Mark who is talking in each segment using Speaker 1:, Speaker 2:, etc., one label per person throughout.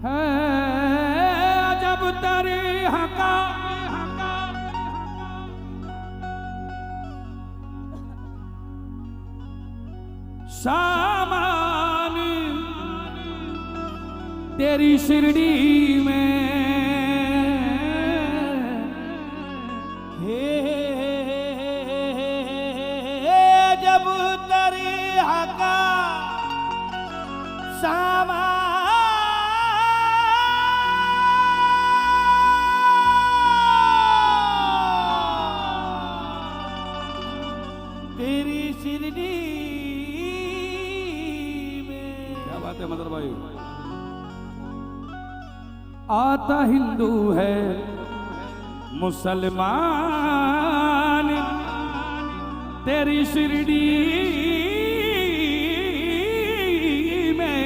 Speaker 1: है अजब तरीक़ा का सामान तेरी शिरडी में है अजब तरीक़ा का सामान तेरी शिरडी मदर भाई। आता हिंदू है मुसलमान तेरी शिरडी में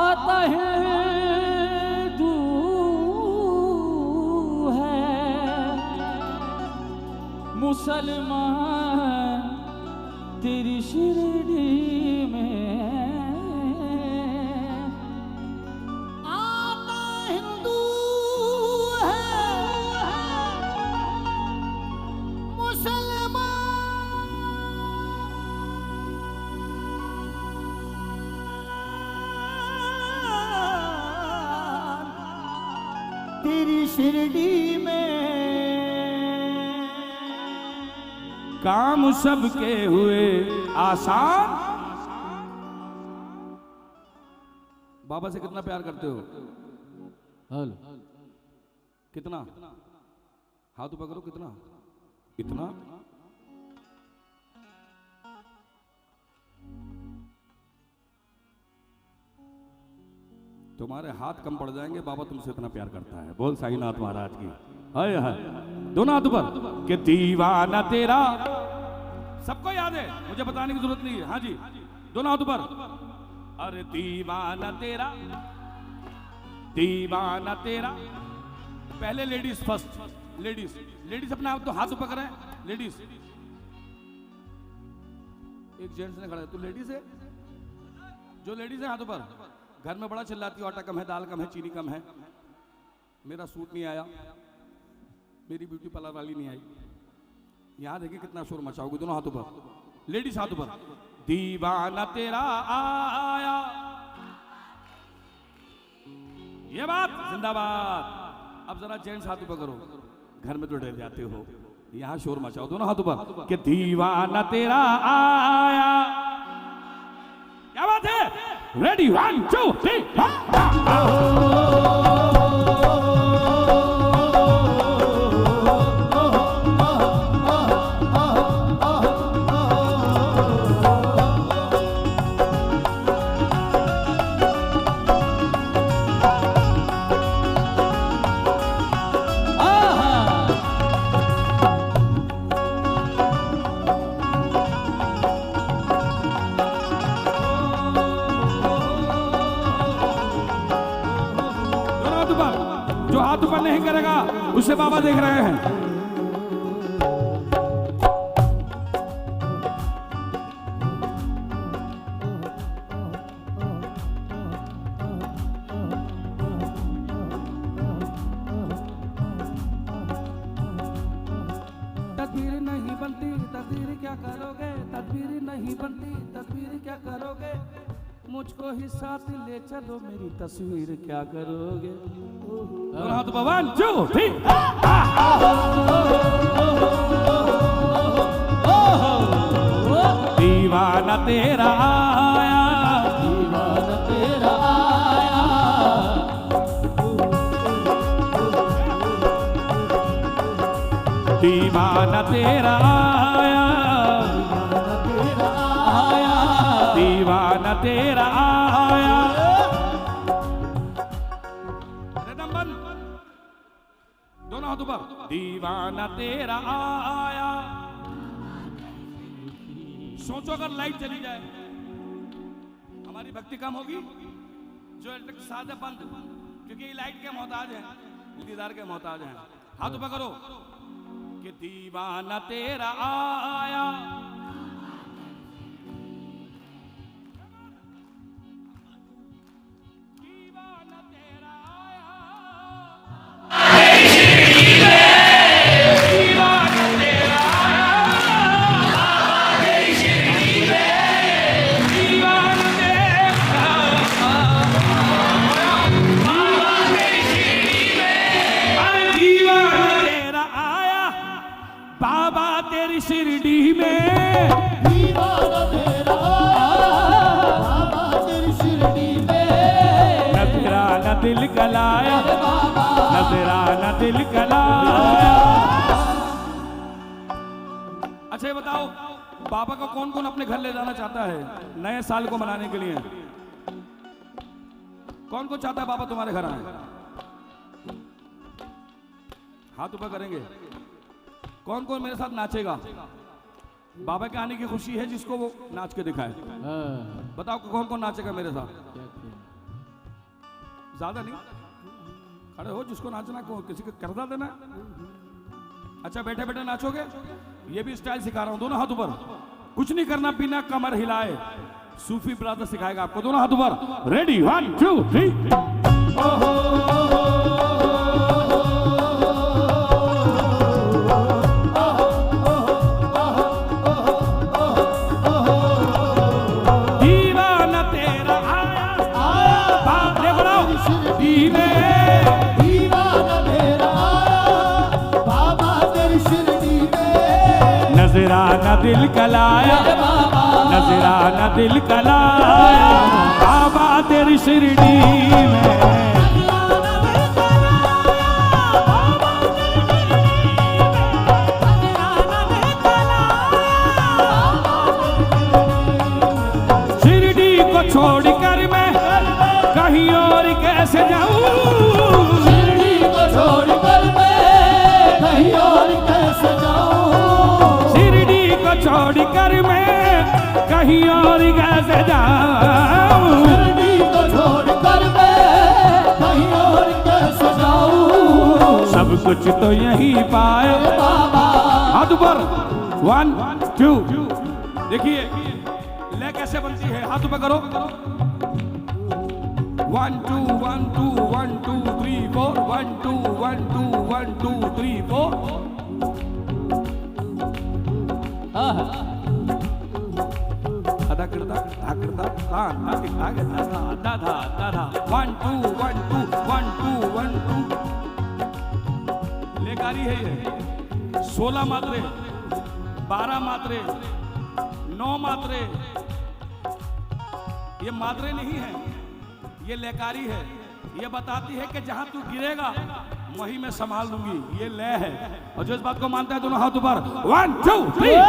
Speaker 1: आता है तू है मुसलमान तेरी शिरडी में आता हिंदू है मुसलमान तेरी शिरडी में काम सबके हुए आसान। बाबा से कितना प्यार करते हो? हल कितना? हाथ ऊपर करो। कितना? इतना? तुम्हारे हाथ कम पड़ जाएंगे, बाबा तुमसे इतना प्यार करता है। बोल साईनाथ महाराज की। हाय हाय। दोनों हाथ ऊपर कि दीवाना तेरा। सबको याद है, मुझे बताने की जरूरत नहीं है। हाँ जी, दोनों हाथ ऊपर। अरे दीवाना तेरा, दीवाना तेरा। पहले लेडीज फर्स्ट। लेडीज लेडीज अपने आप तो हाथ ऊपर करें। लेडीज। एक जेंट्स ने खड़ा है, तू लेडीज है? जो लेडीज है हाथ ऊपर। घर में बड़ा चिल्लाती हो, आटा कम है, दाल कम है, चीनी कम है, मेरा सूट नहीं आया, मेरी ब्यूटी पार्लर वाली नहीं आई। यहाँ देखिए कितना शोर मचाओगे। दोनों हाथों पर। लेडीज हाथों पर। दीवाना तेरा आया, ये बात जिंदाबाद। अब जरा जेंट्स हाथों पर करो, घर में तो डर जाते हो। यहाँ शोर मचाओ। दोनों हाथों पर कि दीवाना तेरा आया। क्या बात है? रेडी 1 2 3। जो हाथ ऊपर नहीं करेगा उसे बाबा देख रहे हैं। तस्वीर नहीं बनती तस्वीर क्या करोगे? तस्वीर नहीं बनती तस्वीर क्या करोगे? मुझको ही साथ ले चलो, मेरी तस्वीर क्या करोगे? हाथ भगवान जो ठीक। दीवाना तेरा आया, दीवाना तेरा आया। दीवाना तेरा आया, दीवाना तेरा आया। रिदम बंद। दोनों हाथ हाथ ऊपर। दीवाना तेरा आया। सोचो अगर लाइट चली जाए हमारी भक्ति कम होगी। जो इलेक्ट्रिक साधे बंद, क्योंकि ये लाइट के मोहताज हैं, दीदार के मोहताज हैं। हाथ ऊपर करो कि दीवाना तेरा आया। दीवाना तेरा आया। दीवाना तेरा आया। बाबा तेरी शिरडी में।
Speaker 2: दीवाना तेरा आया, बाबा तेरी शिरडी में।
Speaker 1: नजराना दिल गलाया, नजराना दिल गलाया। अच्छा ये बताओ, बाबा को कौन कौन अपने घर ले जाना चाहता है नए साल को मनाने के लिए? कौन कौन चाहता है बाबा तुम्हारे घर आए? हाथ ऊपर करेंगे। कौन कौन मेरे साथ नाचेगा? बाबा के आने की खुशी है जिसको वो नाच के दिखाए। बताओ कौन कौन नाचेगा मेरे साथ? ज्यादा नहीं, खड़े हो, जिसको नाचना को किसी को कर्जा देना। अच्छा बैठे बैठे नाचोगे? ये भी स्टाइल सिखा रहा हूं। दोनों हाथ ऊपर, कुछ नहीं करना, बिना कमर हिलाए। सूफी ब्रदर सिखाएगा आपको। दोनों हाथ ऊपर, रेडी 1 2 3। दीवाना तेरा आया, बाप रे बनाओ।
Speaker 2: दीवाना तेरा आया, बाबा तेरी शिरडी में।
Speaker 1: नजराना दिल गलाया, नजराना दिल गलाया। बाबा तेरी शिरडी में। शिरडी को छोड़कर मैं कहीं और कैसे जाऊं?
Speaker 2: शिरडी को छोड़कर मैं कहीं और कैसे जाऊं?
Speaker 1: शिरडी को छोड़कर मैं कहीं और कैसे जाऊं?
Speaker 2: शिरडी को छोड़कर मैं कहीं और कैसे जाऊं?
Speaker 1: सब कुछ तो यही पाया।
Speaker 2: बाबा
Speaker 1: हाथ ऊपर 1 2। देखिए ले कैसे बनती है। हाथ ऊपर करो। 1 2 1 2 1 2 3 4 1 2 1 2 1 2 3 4। आधा करता धा धा आगे धा धा 1 2 1 2 1 2 1 2। लेकारी है ये। 16 मात्रे, 12 मात्रे, 9 मात्रे। ये मात्रे नहीं है, ये लेकारी है। ये बताती है कि जहां तू गिरेगा वहीं मैं संभाल लूंगी। ये लय है। और जो इस बात को मानता है दोनों हाथ ऊपर 1 2 3।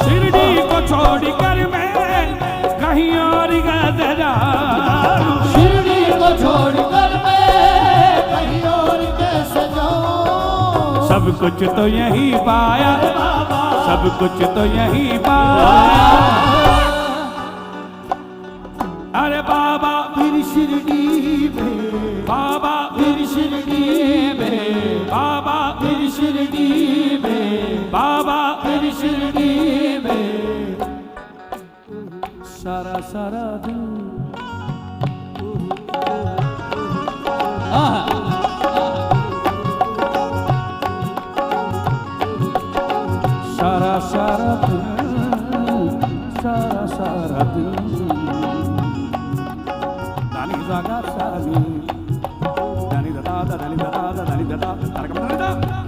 Speaker 1: शिरडी को छोड़कर मैं कहीं और कैसे जाऊं?
Speaker 2: शिरडी को छोड़कर मैं कहीं और कैसे जाऊं?
Speaker 1: सब कुछ तो यही पाया, सब कुछ तो यही पाया। अरे बाबा
Speaker 2: तेरी शिरडी में,
Speaker 1: बाबा
Speaker 2: तेरी शिरडी में,
Speaker 1: बाबा
Speaker 2: तेरी शिरडी में,
Speaker 1: बाबा
Speaker 2: तेरी शिरडी में।
Speaker 1: सारा सारा दिन सारा सारा दिन, सारा सारा दिन। दानी जागा सानी, दानी दादा दानी दादा दानी दादा।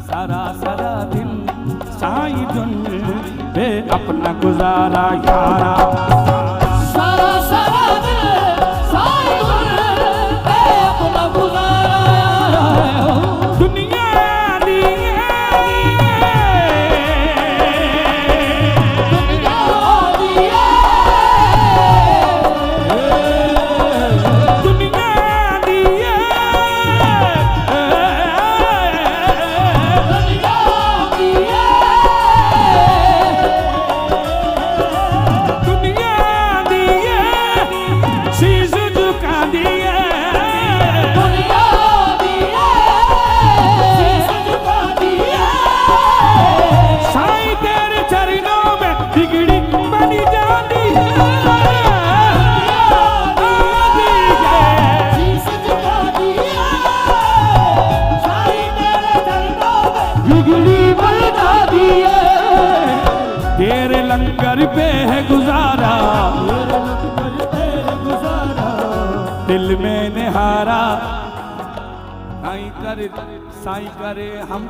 Speaker 1: सारा सारा दिन साईं धुन पे अपना गुजारा यारा।
Speaker 2: सारा सारा दिन साईं धुन पे अपना गुजारा।
Speaker 1: दुनिया दिल में निहारा साईं करे हम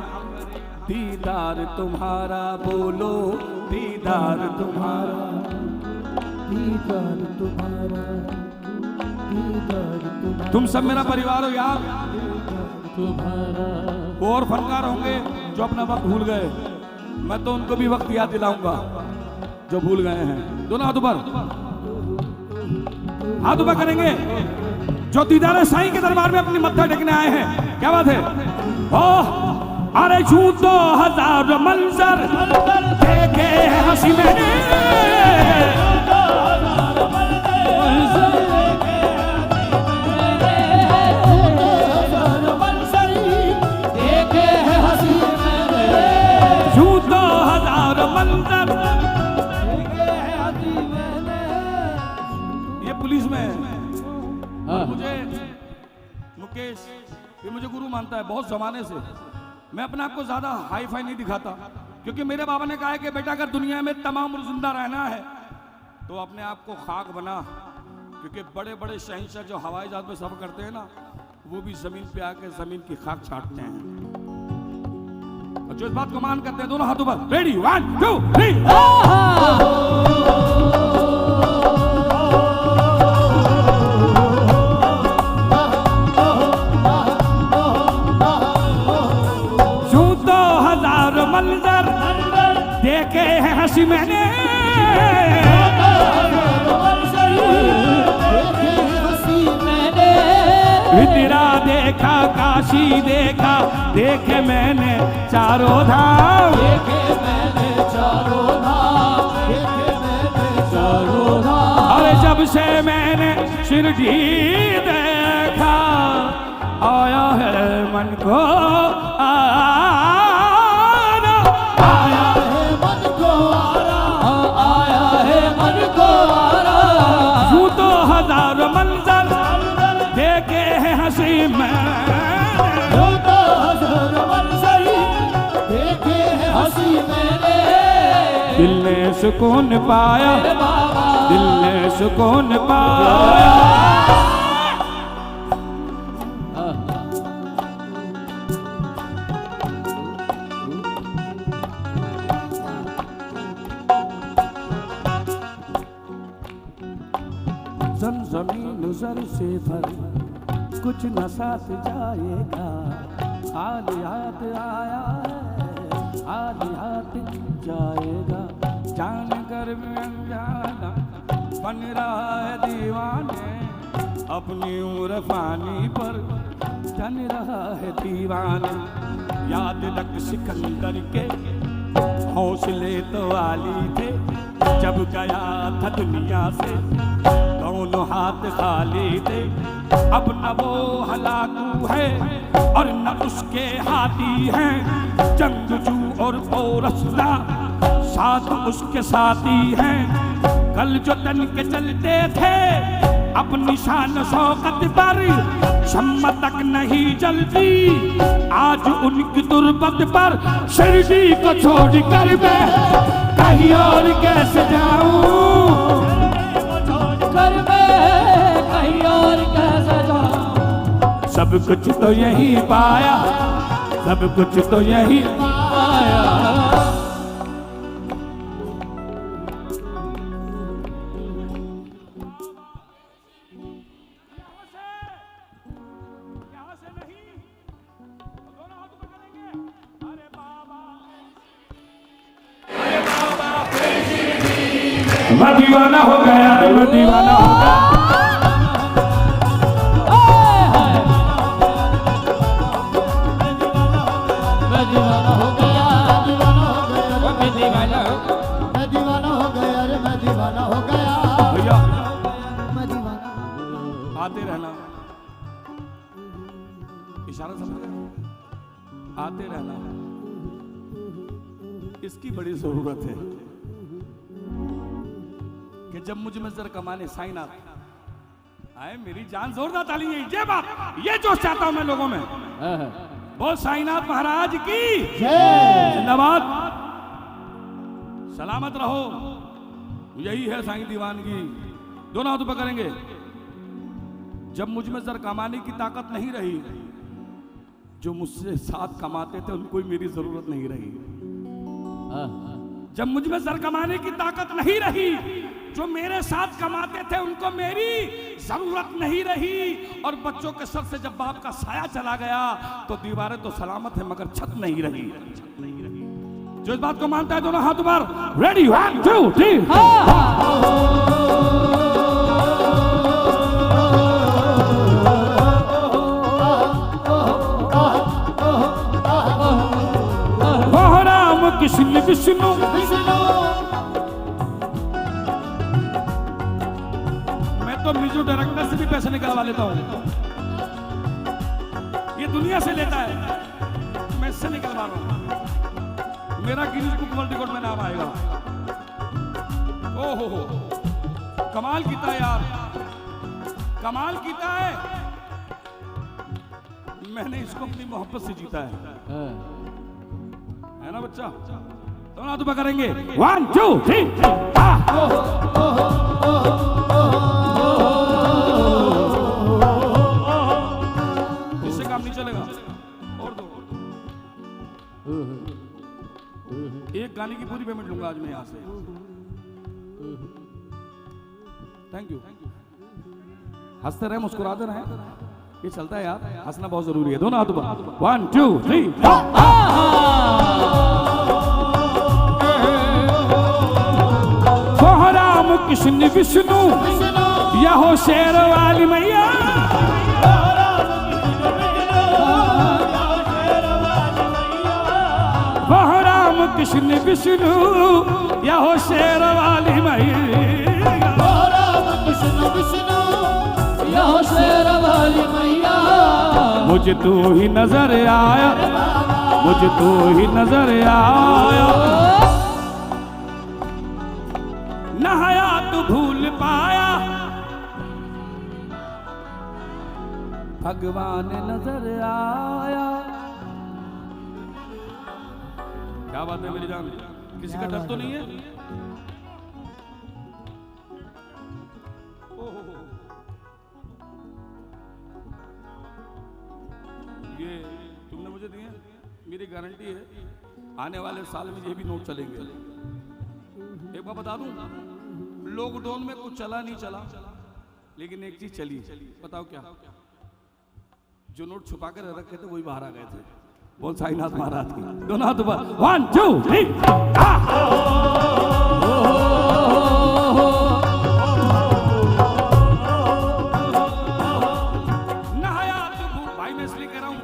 Speaker 1: दीदार तुम्हारा, बोलो दीदार तुम्हारा,
Speaker 2: दीदार तुम्हारा, दीदार तुम्हारा,
Speaker 1: तुम सब मेरा परिवार हो यार।
Speaker 2: तुम्हारा।
Speaker 1: और फनकार होंगे जो अपना वक्त भूल गए, मैं तो उनको भी वक्त याद दिलाऊंगा जो भूल गए हैं। दोनों हाथ ऊपर, हाथ ऊपर करेंगे जो दीदार साईं के दरबार में अपनी मत्था टेकने आए हैं। क्या बात है? ओह अरे झूठ 2000 मंजर देखे हंसी मैंने, झूठ 2000 मंजर। ये पुलिस में है। मुझे मुकेश ये मुझे गुरु मानता है बहुत जमाने से। मैं अपने आप को ज्यादा हाई फाई नहीं दिखाता, क्योंकि मेरे बाबा ने कहा है कि बेटा अगर दुनिया में तमाम उम्र जिंदा रहना है तो अपने आप को खाक बना, क्योंकि बड़े बड़े शहंशाह जो हवाई जहाज में सफर करते हैं ना, वो भी जमीन पे आके जमीन की खाक छाटते हैं। और जो इस बात को मान करते हैं, दोनों हाथों पर रेडी 1 2 3। मंजर देखे हैं हंसी मैंने, विदिरा देखा, काशी देखा, देखे मैंने चारों धाम,
Speaker 2: देखे मैंने चारों धाम, देखे मैंने चारों धाम।
Speaker 1: और जब से मैंने शिरडी देखा, आया है मन को मंजर देखे हैं हंसी में,
Speaker 2: देखे हैं हंसी मैंने,
Speaker 1: दिल ने सुकून पाया, दिल ने सुकून पाया। जमीन जर से भर कुछ न साथ जाएगा, खाली हाथ आया है खाली हाथ जाएगा, जान कर में अनजाना बन रहा है दीवाने, अपनी उम्र फानी पर जन रहा है दीवाने। याद रख सिकंदर के हौसले तो वाली थे, जब गया था दुनिया से दोनों हाथ खाली थे। अब न वो हलाकू है और न उसके हाथी हैं, जंगजू और पोरसला साथ उसके साथी हैं। कल जो तन के चलते थे अपनी शान शौकत पर, शम्मा तक नहीं जलती आज उनकी तुरबत पर। शिरडी को छोड़ कर मैं कहीं और कैसे जाऊं,
Speaker 2: कर मैं कहीं और कैसे जाऊं।
Speaker 1: सब कुछ तो यही पाया, सब कुछ तो यही
Speaker 2: पाया।
Speaker 1: मैं दीवाना हो गया, मैं दीवाना हो गया।
Speaker 2: मैं दीवाना हो गया, मैं दीवाना हो गया,
Speaker 3: मैं दीवाना हो गया रे, मैं दीवाना हो गया
Speaker 1: भैया
Speaker 3: मैं दीवाना।
Speaker 1: आते रहना, इशारा समझ गए, आते रहना, इसकी बड़ी जरूरत है कि जब मुझ में जर कमाने साईनाथ आए, मेरी जान जोरदार ताली है। ये बात, ये जोश चाहता हूं मैं लोगों में। बोल साईनाथ महाराज की
Speaker 3: जय।
Speaker 1: जिंदाबाद, सलामत रहो। यही है साईं दीवानगी। दोनों हाथ ऊपर करेंगे, जब मुझ में जर कमाने की ताकत नहीं रही, जो मुझसे साथ कमाते थे उनको ही मेरी जरूरत नहीं रही। जब मुझ में जर कमाने की ताकत नहीं रही, जो मेरे साथ कमाते थे उनको मेरी जरूरत नहीं रही। और बच्चों के सर से जब बाप का साया चला गया तो दीवारें तो सलामत है मगर छत नहीं रही। जो इस बात को मानता है दोनों हाथ ऊपर, रेडी 1 2 3। राम कृष्ण विष्णु तो म्यूजिक डायरेक्टर से भी पैसे निकलवा लेता हूं। ये दुनिया से लेता है, मैं इससे निकलवा रहा हूं। मेरा गिनीज बुक वर्ल्ड रिकॉर्ड में नाम आएगा। ओहो कमाल कीता है यार, कमाल कीता है। मैंने इसको अपनी मोहब्बत से जीता है ना बच्चा? दोनों हाथ ऊपर करेंगे 1 2 3। चलेगा और दो। एक गाने की पूरी पेमेंट लूंगा आज मैं यहां से। Thank you. हंसते रहे, मुस्कुराते रहे, ये चलता है यार, हंसना बहुत जरूरी है। दोनों हाथ ऊपर 1 2 3। राम कृष्ण विष्णु यहो शेर वाली मैया, वह राम कृष्ण विष्णु यहो शेर वाली मैया,
Speaker 2: राम कृष्ण विष्णु यहो शेर वाली मैया।
Speaker 1: मुझे तू ही नजर आया, मुझे तू ही नजर आया, नहाया तू भूल पाया, भगवान नजर आया। क्या बात है मेरी जान, किसी का डर तो नहीं है? ये तुमने मुझे दिए, मेरी गारंटी है आने वाले साल में ये भी नोट चलेंगे। एक बात बता दूं, लॉकडाउन में कुछ चला नहीं चला, लेकिन एक चीज चली। बताओ क्या? जो नोट छुपा कर रखे थे वही बाहर आ गए थे। बोल साईनाथ महाराज की। दोनों हाथ ऊपर 1 2 3। नहाया तो भाई मैं इसलिए कह रहा हूं,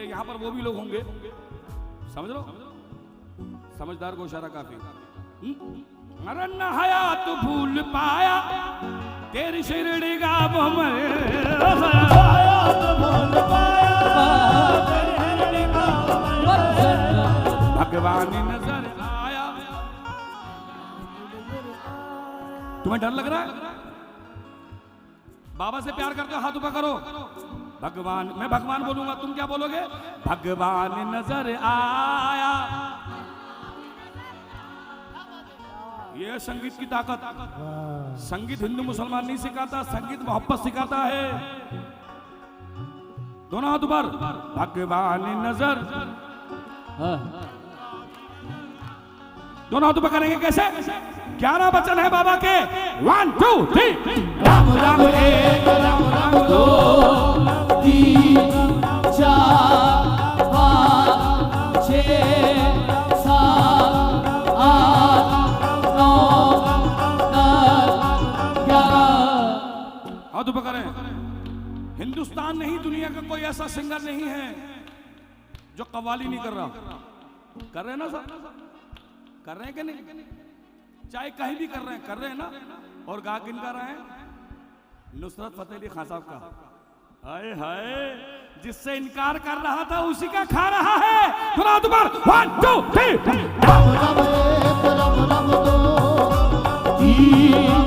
Speaker 1: यहाँ पर वो भी लोग होंगे, समझ लो, समझदार को इशारा काफी। अरे नहाया तो भूल पाया तेरी शिरडी का भगवान नजर आया। तुम्हें डर लग रहा है? बाबा से प्यार करते हो, हाथ ऊपर करो। भगवान, मैं भगवान बोलूंगा, तुम क्या बोलोगे? भगवान नजर आया। ये संगीत की ताकत। संगीत हिंदू मुसलमान नहीं सिखाता, संगीत मोहब्बत सिखाता है। दोनों हाथ ऊपर, भगवान नजर। दोनों हाथ ऊपर करेंगे कैसे? 11 वचन है बाबा के। 1 2 3।
Speaker 2: राम राम एक, राम राम दो, 3 4 5 6 7 8 9 10 11।
Speaker 1: हाथ ऊपर करें। हिंदुस्तान नहीं, दुनिया का कोई ऐसा सिंगर नहीं है जो कव्वाली नहीं कर रहा। कर रहे हैं ना सर? कर रहे हैं कि नहीं? चाहे कहीं भी कर रहे हैं ना। और गा किन गा रहे हैं? नुसरत फतेह अली खान साहब का। हाय हाय, जिससे इनकार कर रहा था उसी का खा रहा है। थोड़ा दोबार 1 2 3।
Speaker 3: राम राम एक, राम राम दो, 3